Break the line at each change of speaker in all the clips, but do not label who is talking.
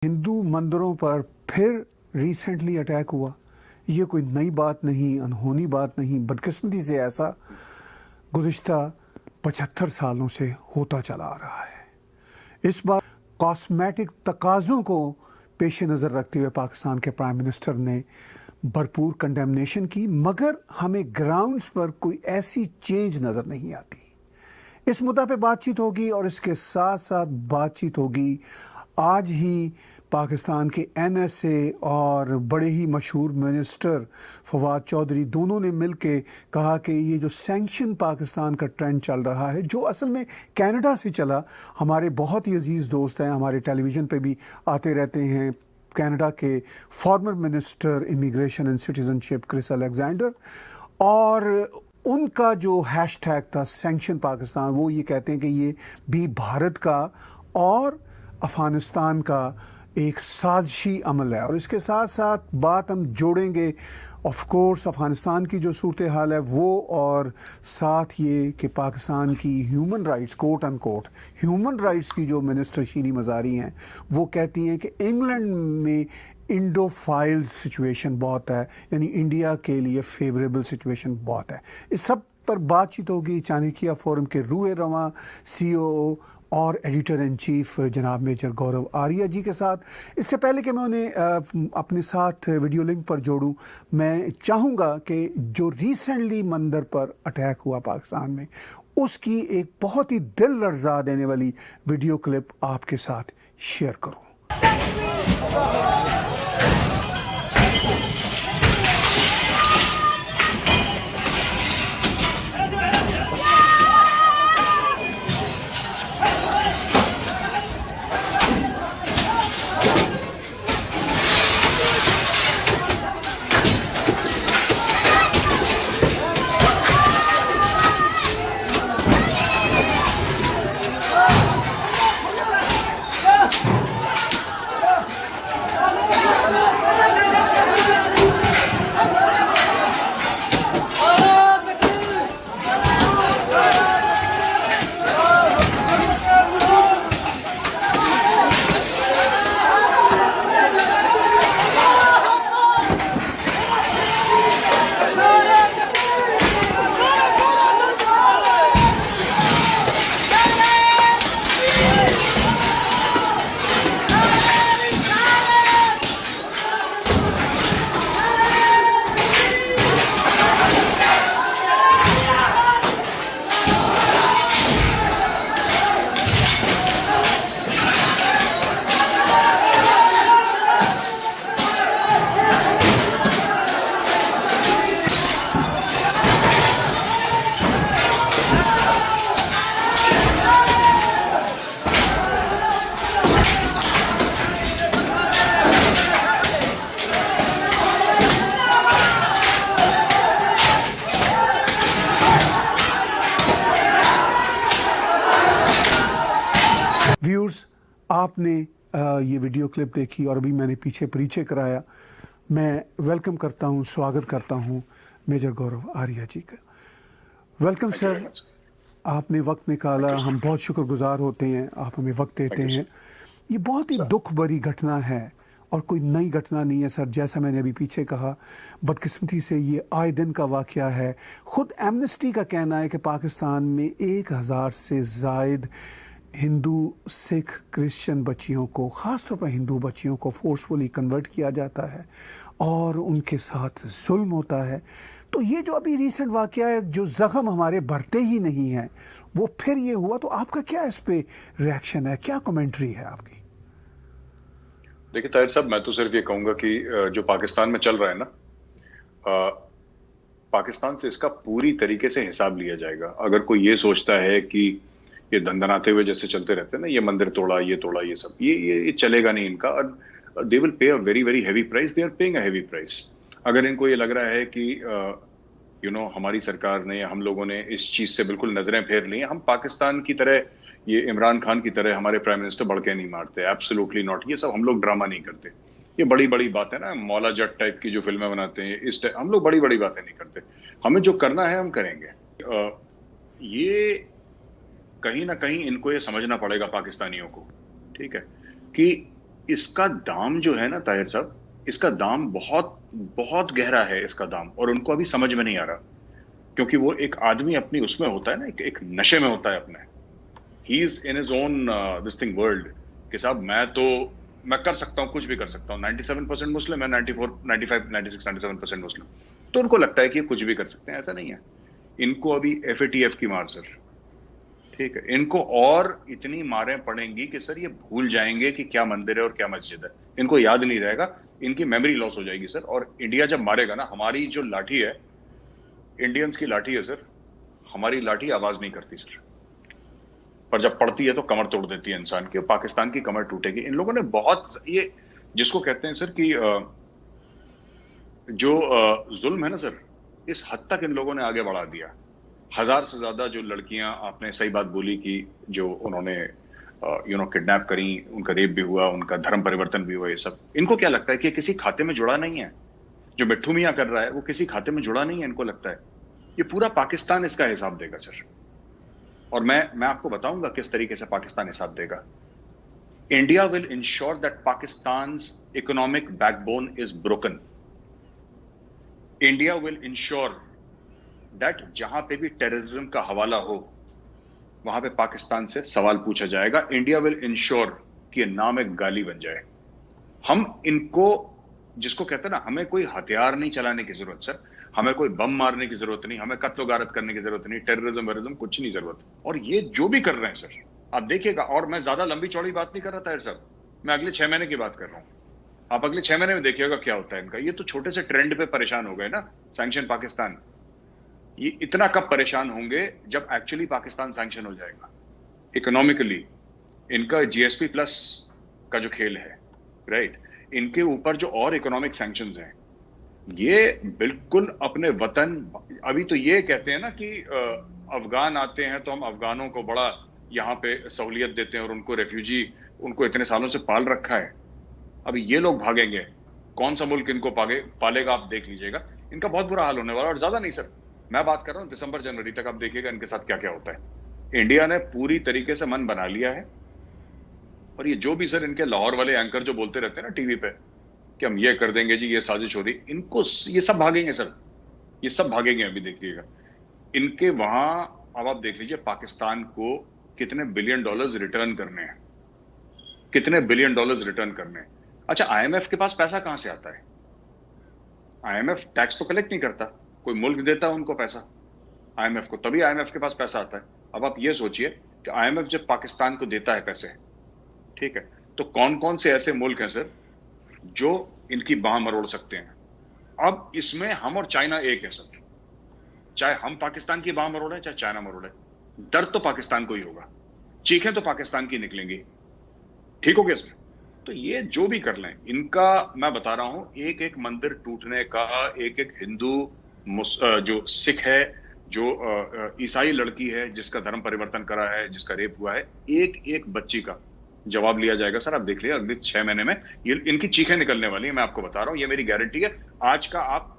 हिंदू मंदिरों पर फिर रिसेंटली अटैक हुआ। ये कोई नई बात नहीं, अनहोनी बात नहीं, बदकिस्मती से ऐसा गुज़िश्ता 75 सालों से होता चला आ रहा है। इस बार कॉस्मेटिक तकाज़ों को पेश नज़र रखते हुए पाकिस्तान के प्राइम मिनिस्टर ने भरपूर कंडेमनेशन की, मगर हमें ग्राउंड्स पर कोई ऐसी चेंज नज़र नहीं आती। इस मुद्दा पे बातचीत होगी और इसके साथ साथ बातचीत होगी आज ही पाकिस्तान के NSA और बड़े ही मशहूर मिनिस्टर फवाद चौधरी दोनों ने मिलके कहा कि ये जो सैंक्शन पाकिस्तान का ट्रेंड चल रहा है, जो असल में कनाडा से चला। हमारे बहुत ही अजीज़ दोस्त हैं, हमारे टेलीविज़न पे भी आते रहते हैं, कनाडा के former minister immigration and citizenship Chris Alexander, और उनका जो हैशटैग था सैंक्शन पाकिस्तान, वो ये कहते हैं कि ये भी भारत का और अफ़गानिस्तान का एक साजिशी अमल है। और इसके साथ साथ बात हम जोड़ेंगे ऑफ कोर्स अफ़गानिस्तान की जो सूरत हाल है वो, और साथ ये कि पाकिस्तान की human rights quote unquote human rights की जो मिनिस्टर शीनी मज़ारी हैं, वो कहती हैं कि इंग्लैंड में इंडोफाइल सिचुएशन बहुत है, यानी इंडिया के लिए फेवरेबल सिचुएशन बहुत है। इस सब पर बातचीत होगी चाणक्य फोरम के रूए रवां CEO और एडिटर इन चीफ जनाब मेजर गौरव आर्या जी के साथ। इससे पहले कि मैं उन्हें अपने साथ वीडियो लिंक पर जोड़ूं, मैं चाहूँगा कि जो रिसेंटली मंदिर पर अटैक हुआ पाकिस्तान में, उसकी एक बहुत ही दिल लर्जा देने वाली वीडियो क्लिप आपके साथ शेयर करूँ। व्यूअर्स, आपने ये वीडियो क्लिप देखी और अभी मैंने पीछे परिचय कराया। मैं वेलकम करता हूँ, स्वागत करता हूँ मेजर गौरव आर्या जी का। वेलकम सर, आपने वक्त निकाला, हम बहुत शुक्रगुजार होते हैं, आप हमें वक्त देते हैं। ये बहुत ही दुख भरी घटना है और कोई नई घटना नहीं है सर। जैसा मैंने अभी पीछे कहा, बदकिस्मती से ये आए दिन का वाक़या है। ख़ुद एमनेस्टी का कहना है कि पाकिस्तान में 1000 से ज़ायद हिंदू, सिख, क्रिश्चियन बच्चियों को, ख़ास तौर पर हिंदू बच्चियों को फोर्सफुली कन्वर्ट किया जाता है और उनके साथ जुल्म होता है। तो ये जो अभी रिसेंट वाक़या है, जो ज़ख्म हमारे भरते ही नहीं हैं, वो फिर ये हुआ, तो आपका क्या इस पे रिएक्शन है, क्या कमेंट्री है आपकी?
देखिए ताहिर साहब, मैं तो सिर्फ ये कहूँगा कि जो पाकिस्तान में चल रहा है ना, पाकिस्तान से इसका पूरी तरीके से हिसाब लिया जाएगा। अगर कोई ये सोचता है कि ये दंदनाते हुए जैसे चलते रहते हैं ना, ये मंदिर तोड़ा, ये तोड़ा, ये सब, ये चलेगा नहीं इनका। और they will pay a very very heavy price. They are paying a heavy price. अगर इनको ये लग रहा है कि हमारी सरकार ने, हम लोगों ने इस चीज से बिल्कुल नजरें फेर ली हैं, हम पाकिस्तान की तरह, ये इमरान खान की तरह हमारे प्राइम मिनिस्टर बढ़के नहीं मारते, एब्सोल्युटली नॉट। ये सब हम लोग ड्रामा नहीं करते। ये बड़ी बड़ी बात है ना, मौला जट टाइप की जो फिल्में बनाते हैं, इस टाइप हम लोग बड़ी बड़ी बातें नहीं करते। हमें जो करना है हम करेंगे। ये कहीं ना कहीं इनको ये समझना पड़ेगा पाकिस्तानियों को, ठीक है, कि इसका दाम जो है ना ताहिर साहब, इसका दाम बहुत बहुत गहरा है इसका दाम, और उनको अभी समझ में नहीं आ रहा, क्योंकि वो एक आदमी अपनी उसमें होता है ना, एक नशे में होता है अपने, he is in his own this thing world कि साहब मैं कर सकता हूँ, कुछ भी कर सकता हूँ, 97% मुस्लिम है, 94 95 96 97% मुस्लिम, तो उनको लगता है कि ये कुछ भी कर सकते हैं। ऐसा नहीं है, इनको अभी FATF की मार सर, ठीक है, इनको और इतनी मारें पड़ेंगी कि सर ये भूल जाएंगे कि क्या मंदिर है और क्या मस्जिद है, इनको याद नहीं रहेगा, इनकी मेमोरी लॉस हो जाएगी सर। और इंडिया जब मारेगा ना, हमारी जो लाठी है, इंडियंस की लाठी है सर, हमारी लाठी आवाज नहीं करती सर, पर जब पड़ती है तो कमर तोड़ देती है इंसान की, और पाकिस्तान की कमर टूटेगी। इन लोगों ने बहुत, ये जिसको कहते हैं सर कि जो जुल्म है ना सर, इस हद तक इन लोगों ने आगे बढ़ा दिया। 1000 से ज्यादा जो लड़कियां, आपने सही बात बोली कि जो उन्होंने किडनैप करी, उनका रेप भी हुआ, उनका धर्म परिवर्तन भी हुआ, ये सब इनको क्या लगता है कि किसी खाते में जुड़ा नहीं है? जो मिट्ठू मियां कर रहा है वो किसी खाते में जुड़ा नहीं है, इनको लगता है ये पूरा पाकिस्तान इसका हिसाब देगा सर। और मैं आपको बताऊंगा किस तरीके से पाकिस्तान हिसाब देगा। India will ensure that Pakistan's economic backbone is broken. India will ensure that जहां पे भी टेररिज्म का हवाला हो, वहां पे पाकिस्तान से सवाल पूछा जाएगा। इंडिया विल इंश्योर कि नाम एक गाली बन जाए। हम इनको, जिसको कहते हैं ना, हमें कोई हथियार नहीं चलाने की जरूरत सर, हमें कोई बम मारने की जरूरत नहीं, हमें कत्लो गारत करने की जरूरत नहीं, टेररिज्म वेरिज्म कुछ नहीं जरूरत। और ये जो भी कर रहे हैं सर, आप देखिएगा, और मैं ज्यादा लंबी चौड़ी बात नहीं कर रहा था सर, मैं अगले 6 महीने की बात कर रहा हूं। आप अगले 6 महीने में देखिएगा क्या होता है इनका। ये तो छोटे से ट्रेंड पे परेशान हो गए ना, सैंक्शन पाकिस्तान, ये इतना कब परेशान होंगे जब एक्चुअली पाकिस्तान सैंक्शन हो जाएगा इकोनॉमिकली। इनका GSP प्लस का जो खेल है, राइट, इनके ऊपर जो और इकोनॉमिक सैंक्शंस हैं, ये बिल्कुल अपने वतन, अभी तो ये कहते हैं ना कि अफगान आते हैं तो हम अफगानों को बड़ा यहाँ पे सहूलियत देते हैं और उनको रेफ्यूजी, उनको इतने सालों से पाल रखा है, अभी ये लोग भागेंगे, कौन सा मुल्क इनको पालेगा आप देख लीजिएगा। इनका बहुत बुरा हाल होने वाला। और ज्यादा नहीं सर, मैं बात कर रहा हूँ दिसंबर जनवरी तक, आप देखिएगा इनके साथ क्या क्या होता है। इंडिया ने पूरी तरीके से मन बना लिया है। और ये जो भी सर इनके लाहौर वाले एंकर जो बोलते रहते हैं ना टीवी पे कि हम ये कर देंगे जी, ये साजिश हो रही, इनको ये सब भागेंगे सर, ये सब भागेंगे, अभी देखिएगा इनके वहां। अब आप देख लीजिए पाकिस्तान को कितने $बिलियन रिटर्न करने हैं, कितने $बिलियन रिटर्न करने हैं। अच्छा, IMF के पास पैसा कहां से आता है? IMF टैक्स तो कलेक्ट नहीं करता, कोई मुल्क देता है उनको पैसा IMF को, तभी IMF के पास पैसा आता है। अब आप ये सोचिए कि IMF जब पाकिस्तान को देता है पैसे, ठीक है, तो कौन कौन से ऐसे मुल्क हैं सर जो इनकी बाह मरोड़ सकते हैं? अब इसमें हम और चाइना एक है सर, चाहे हम पाकिस्तान की बाह मरोड़े चाहे चाइना मरोड़े, दर्द तो पाकिस्तान को ही होगा, चीखें तो पाकिस्तान की निकलेंगी। ठीक हो गया सर? तो ये जो भी कर लें, इनका मैं बता रहा हूं, एक एक मंदिर टूटने का, एक एक हिंदू, जो सिख है, जो ईसाई लड़की है जिसका धर्म परिवर्तन करा है, जिसका रेप हुआ है, एक एक बच्ची का जवाब लिया जाएगा सर। आप देख लिया अगले 6 महीने में ये इनकी चीखें निकलने वाली है, मैं आपको बता रहा हूं, ये मेरी गारंटी है। आज का आप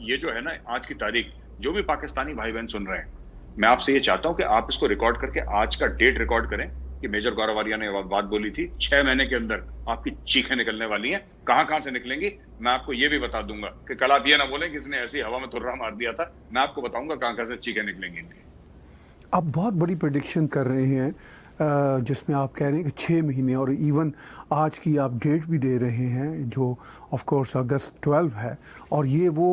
ये जो है ना, आज की तारीख, जो भी पाकिस्तानी भाई बहन सुन रहे हैं, मैं आपसे ये चाहता हूं कि आप इसको रिकॉर्ड करके आज का डेट रिकॉर्ड करें कि मेजर गौरव आर्या ने बात बोली थी, 6 महीने के अंदर आपकी चीखें निकलने वाली हैं। कहां से निकलेंगी मैं आपको ये भी बता दूंगा कि कल आप ये ना बोलें कि इसने ऐसी हवा में तुर्रा मार दिया था। मैं आपको बताऊंगा कहां से चीखें निकलेंगी इनकी।
आप बहुत बड़ी प्रेडिक्शन कर रहे हैं, जिसमें आप कह रहे हैं कि 6 महीने, और इवन आज की आप डेट भी दे रहे हैं जो ऑफ कोर्स अगस्त 12 है, और ये वो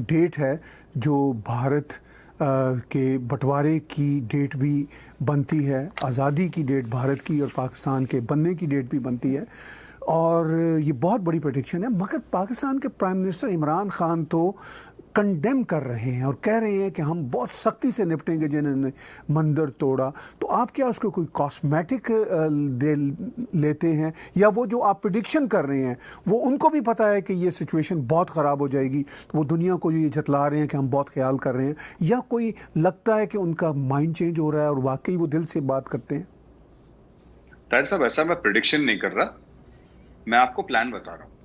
डेट है जो भारत के बंटवारे की डेट भी बनती है, आज़ादी की डेट भारत की और पाकिस्तान के बनने की डेट भी बनती है, और ये बहुत बड़ी प्रेडिक्शन है। मगर पाकिस्तान के प्राइम मिनिस्टर इमरान खान तो कंडेम कर रहे हैं और कह रहे हैं कि हम बहुत सख्ती से निपटेंगे जिन्होंने मंदिर तोड़ा। तो आप क्या उसको कोई कॉस्मेटिक दे लेते हैं, या वो जो आप प्रेडिक्शन कर रहे हैं वो उनको भी पता है कि ये सिचुएशन बहुत ख़राब हो जाएगी, तो वो दुनिया को ये जतला रहे हैं कि हम बहुत ख्याल कर रहे हैं, या कोई लगता है कि उनका माइंड चेंज हो रहा है और वाकई वो दिल से बात करते हैं?
ताहिर साहब, ऐसा मैं प्रेडिक्शन नहीं कर रहा, मैं आपको प्लान बता रहा हूँ।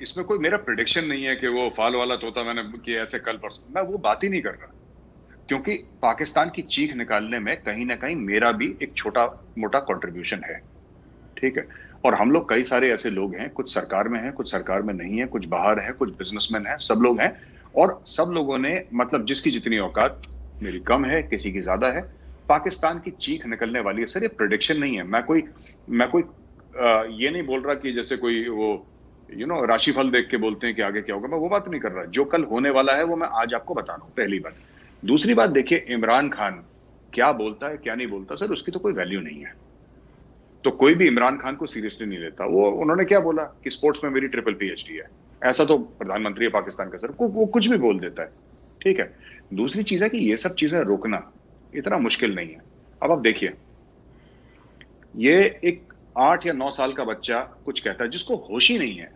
इसमें कोई मेरा प्रेडिक्शन नहीं है कि वो फाल वाला तोता मैंने किया ऐसे कल परसों, मैं वो बात ही नहीं कर रहा, क्योंकि पाकिस्तान की चीख निकालने में कहीं ना कहीं मेरा भी एक छोटा मोटा कंट्रीब्यूशन है। ठीक है, और हम लोग कई सारे ऐसे लोग हैं, कुछ सरकार में हैं, कुछ सरकार में नहीं है, कुछ बाहर हैं, कुछ बिजनेसमैन हैं, सब लोग हैं। और सब लोगों ने मतलब जिसकी जितनी औकात, मेरी कम है, किसी की ज्यादा है, पाकिस्तान की चीख निकलने वाली है। सर ये प्रेडिक्शन नहीं है। मैं कोई ये नहीं बोल रहा कि जैसे कोई वो राशिफल देख के बोलते हैं कि आगे क्या होगा, मैं वो बात नहीं कर रहा। जो कल होने वाला है वो मैं आज आपको बता रहा हूं, पहली बात। दूसरी बात देखिए, इमरान खान क्या बोलता है क्या नहीं बोलता, सर उसकी तो कोई वैल्यू नहीं है। तो कोई भी इमरान खान को सीरियसली नहीं लेता। उन्होंने क्या बोला कि स्पोर्ट्स में मेरी ट्रिपल PhD है, ऐसा तो प्रधानमंत्री है पाकिस्तान का, सर वो कुछ भी बोल देता है, ठीक है। दूसरी चीज है कि ये सब चीजें रोकना इतना मुश्किल नहीं है। अब आप देखिए, ये एक 8 या 9 साल का बच्चा कुछ कहता है जिसको होश ही नहीं है।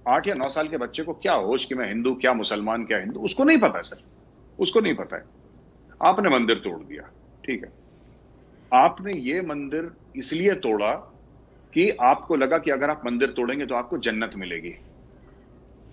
8 या 9 साल के बच्चे को क्या होश कि मैं हिंदू, क्या मुसलमान, क्या हिंदू, उसको नहीं पता है सर, उसको नहीं पता है। आपने मंदिर तोड़ दिया, ठीक है। आपने ये मंदिर इसलिए तोड़ा कि आपको लगा कि अगर आप मंदिर तोड़ेंगे तो आपको जन्नत मिलेगी।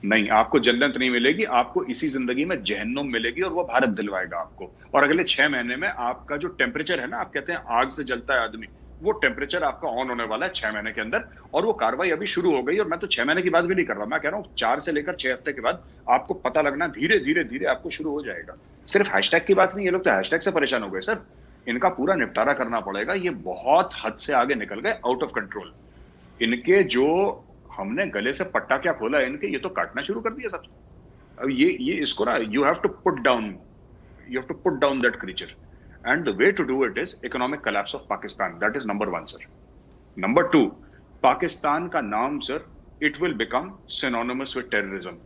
नहीं, आपको जन्नत नहीं मिलेगी, आपको इसी जिंदगी में जहन्नुम मिलेगी, और वो भारत दिलवाएगा आपको। और अगले 6 महीने में आपका जो टेम्परेचर है ना, आप कहते हैं आग से जलता है आदमी, वो टेम्परेचर आपका ऑन होने वाला है 6 महीने के अंदर। और वो कार्रवाई अभी शुरू हो गई। और मैं तो 6 महीने की बात भी नहीं कर रहा, मैं कह रहा हूं 4 से लेकर 6 हफ्ते के बाद आपको पता लगना धीरे धीरे धीरे आपको शुरू हो जाएगा। सिर्फ हैशटैग की बात नहीं, ये लोग तो हैशटैग से परेशान हो गए सर। इनका पूरा निपटारा करना पड़ेगा। ये बहुत हद से आगे निकल गए, आउट ऑफ कंट्रोल। इनके जो हमने गले से पट्टा क्या खोला है इनके, ये तो काटना शुरू कर दिया सब। अब ये इसको ना, you have to put down that creature, and the way to do it is economic collapse of Pakistan. That is number 1 sir. Number 2, Pakistan का नाम sir, it will become synonymous with terrorism.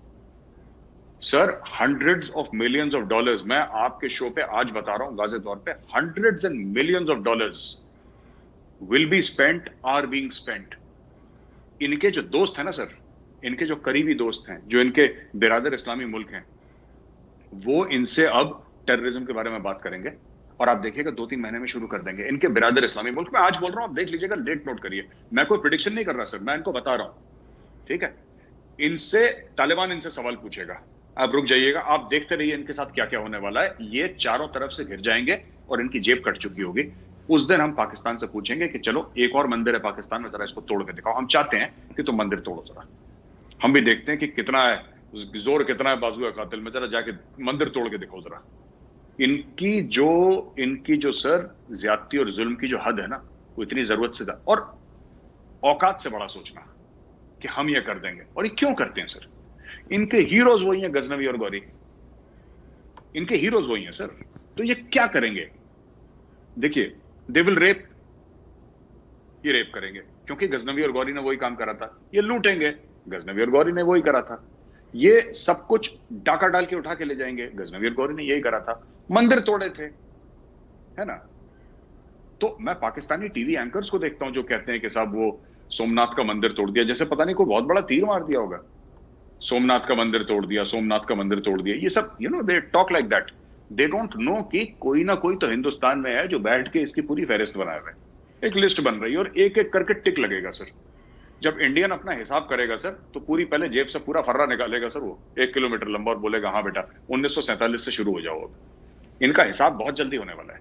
Sir hundreds of millions of dollars, मैं आपके show पे आज बता रहा हूं वाज़े तौर पे, hundreds and millions of dollars will be spent, or being spent. इनके जो दोस्त हैं ना सर, इनके जो करीबी दोस्त हैं, जो इनके बिरादर इस्लामी मुल्क हैं, वो इनसे अब टेररिज्म के बारे में बात करेंगे। और आप देखिएगा 2-3 महीने में शुरू कर देंगे। इनके बिरादर इस्लामी मुल्क, मैं आज बोल रहा हूं, आप देख लीजिएगा, डेट नोट करिए। मैं कोई प्रेडिक्शन नहीं कर रहा सर, मैं इनको बता रहा हूं, ठीक है। इनसे तालिबान इनसे सवाल पूछेगा, आप रुक जाइएगा, आप देखते रहिए इनके साथ क्या क्या होने वाला है। ये चारों तरफ से घिर जाएंगे और इनकी जेब कट चुकी होगी। उस दिन हम पाकिस्तान से पूछेंगे कि चलो एक और मंदिर है पाकिस्तान में, जरा इसको तोड़ के दिखाओ। हम चाहते हैं कि तुम मंदिर तोड़ो जरा, हम भी देखते हैं कि कितना है जोर, कितना है बाजू है कातिल में, जरा जाके मंदिर तोड़ के दिखाओ जरा। इनकी जो सर ज्यादती और जुल्म की जो हद है ना, वो इतनी जरूरत से और औकात से बड़ा सोचना कि हम ये कर देंगे। और ये क्यों करते हैं सर? इनके हीरोज वही हैं, गजनवी और गौरी, इनके हीरोज वही हैं सर। तो ये क्या करेंगे? देखिए, दे विल रेप, ये रेप करेंगे क्योंकि गजनवी और गौरी ने वही काम करा था। ये लूटेंगे, गजनवी और गौरी ने वही करा था। ये सब कुछ डाका डाल के उठा के ले जाएंगे, गजनवी और गौरी ने यही करा था। मंदिर तोड़े थे, है ना। तो मैं पाकिस्तानी टीवी एंकर्स को देखता हूं जो कहते हैं कि साहब वो सोमनाथ का मंदिर तोड़ दिया, जैसे पता नहीं कोई बहुत बड़ा तीर मार दिया होगा। सोमनाथ का मंदिर तोड़ दिया, सोमनाथ का मंदिर तोड़ दिया, ये सब they talk like that. They don't know कि कोई ना कोई तो हिंदुस्तान में है जो बैठ के इसकी पूरी फहरिस्त बनाए हुए, एक लिस्ट बन रही है और एक एक करके टिक लगेगा सर। जब इंडियन अपना हिसाब करेगा सर, तो पूरी पहले जेब से पूरा फर्रा निकालेगा सर, वो 1 किलोमीटर लंबा, और बोलेगा हाँ बेटा 1947 से शुरू हो जाओ। अब इनका हिसाब बहुत जल्दी होने वाला है।